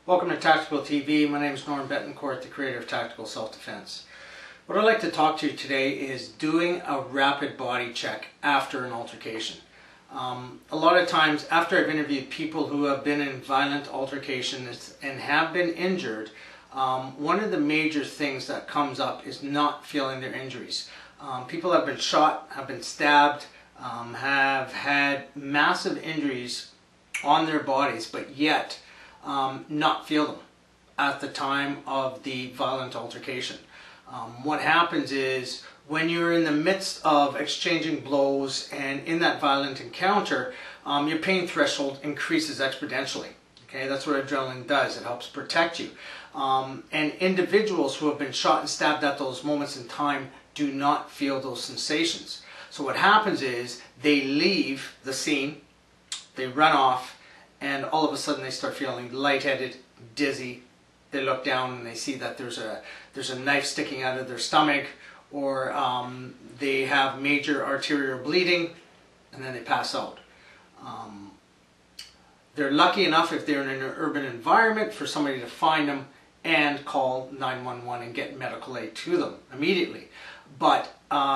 Welcome to Tactical TV. My name is Norm Betancourt, the creator of Tactical Self-Defense. What I'd like to talk to you today is doing a rapid body check after an altercation. A lot of times after I've interviewed people who have been in violent altercations and have been injured, one of the major things that comes up is not feeling their injuries. People have been shot, have been stabbed, have had massive injuries on their bodies, but yet not feel them at the time of the violent altercation. What happens is when you're in the midst of exchanging blows and in that violent encounter, your pain threshold increases exponentially. Okay, that's what adrenaline does. It helps protect you. And individuals who have been shot and stabbed at those moments in time do not feel those sensations. So what happens is they leave the scene, they run off, and all of a sudden they start feeling lightheaded, dizzy. They look down and they see that there's a knife sticking out of their stomach, or they have major arterial bleeding, and then they pass out. They're lucky enough, if they're in an urban environment, for somebody to find them and call 911 and get medical aid to them immediately. But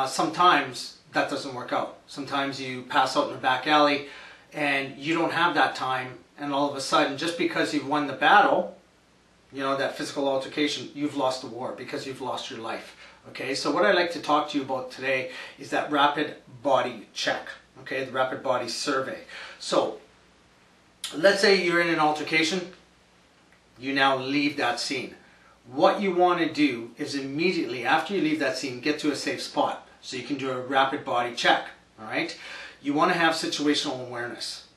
sometimes that doesn't work out. Sometimes you pass out in a back alley and you don't have that time, and all of a sudden, just because you've won the battle, you know, that physical altercation, you've lost the war because you've lost your life. Okay, so what I'd like to talk to you about today is that rapid body check, okay, the rapid body survey. So let's say you're in an altercation, you now leave that scene. What you want to do is immediately after you leave that scene, get to a safe spot so you can do a rapid body check. All right, you want to have situational awareness.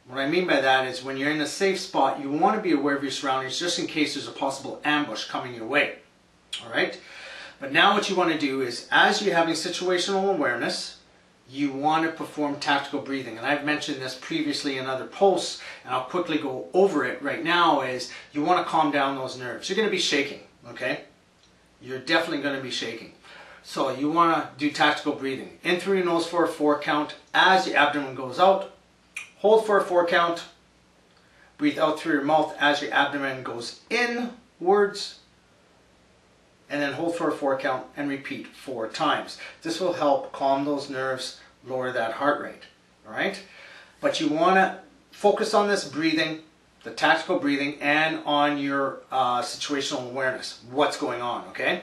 What I mean by that is when you're in a safe spot, you want to be aware of your surroundings just in case there's a possible ambush coming your way. All right, but now what you want to do is, as you're having situational awareness, you want to perform tactical breathing. And I've mentioned this previously in other posts, and I'll quickly go over it right now. Is you want to calm down those nerves. You're going to be shaking, okay? You're definitely going to be shaking. So you want to do tactical breathing. In through your nose for a 4 count as your abdomen goes out. Hold for a 4 count. Breathe out through your mouth as your abdomen goes inwards. And then hold for a 4 count and repeat 4 times. This will help calm those nerves, lower that heart rate. All right? But you want to focus on this breathing, the tactical breathing, and on your situational awareness. What's going on, okay?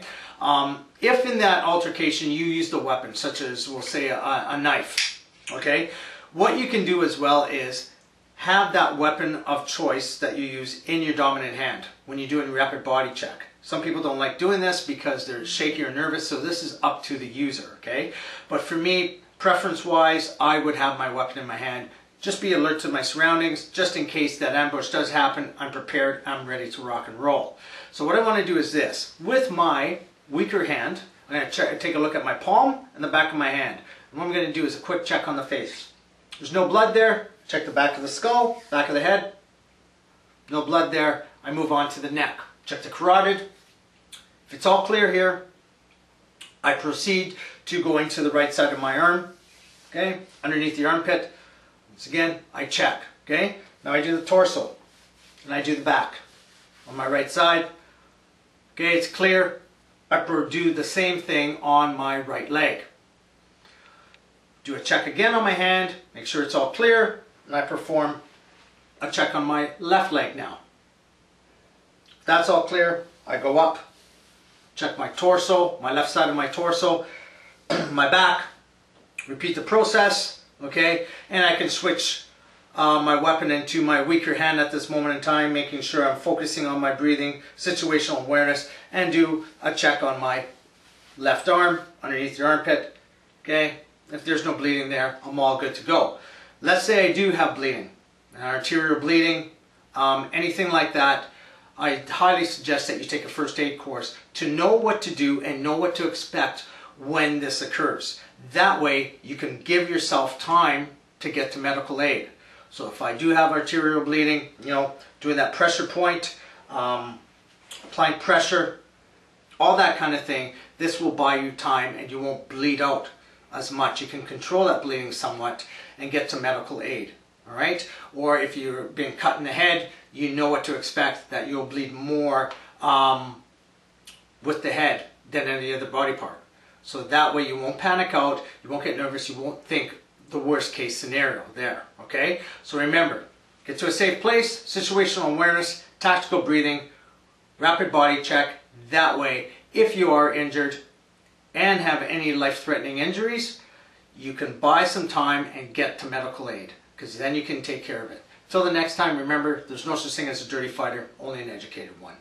If in that altercation you used a weapon, such as, we'll say, a knife, okay? What you can do as well is have that weapon of choice that you use in your dominant hand when you're doing a rapid body check. Some people don't like doing this because they're shaky or nervous, so this is up to the user, okay? But for me, preference-wise, I would have my weapon in my hand. Just be alert to my surroundings, just in case that ambush does happen. I'm prepared, I'm ready to rock and roll. So what I want to do is this. With my weaker hand, I'm going to take a look at my palm and the back of my hand. And what I'm going to do is a quick check on the face. There's no blood there. Check the back of the skull, back of the head. No blood there. I move on to the neck. Check the carotid. If it's all clear here, I proceed to going to the right side of my arm, okay, underneath the armpit. Once again, I check, okay. Now I do the torso, and I do the back. On my right side, okay, it's clear. I do the same thing on my right leg. Do a check again on my hand, make sure it's all clear, and I perform a check on my left leg now. If that's all clear, I go up, check my torso, my left side of my torso, my back, repeat the process, okay, and I can switch my weapon into my weaker hand at this moment in time, making sure I'm focusing on my breathing, situational awareness, and do a check on my left arm, underneath the armpit, okay. If there's no bleeding there, I'm all good to go. Let's say I do have bleeding, arterial bleeding, anything like that. I highly suggest that you take a first aid course to know what to do and know what to expect when this occurs. That way you can give yourself time to get to medical aid. So if I do have arterial bleeding, you know, doing that pressure point, applying pressure, all that kind of thing, this will buy you time and you won't bleed out as much. You can control that bleeding somewhat and get to medical aid. All right? Or if you're being cut in the head, you know what to expect, that you'll bleed more with the head than any other body part. So that way you won't panic out, you won't get nervous, you won't think the worst case scenario there, okay? So remember, get to a safe place, situational awareness, tactical breathing, rapid body check. That way, if you are injured and have any life-threatening injuries, you can buy some time and get to medical aid, because then you can take care of it. Till the next time, remember, there's no such thing as a dirty fighter, only an educated one.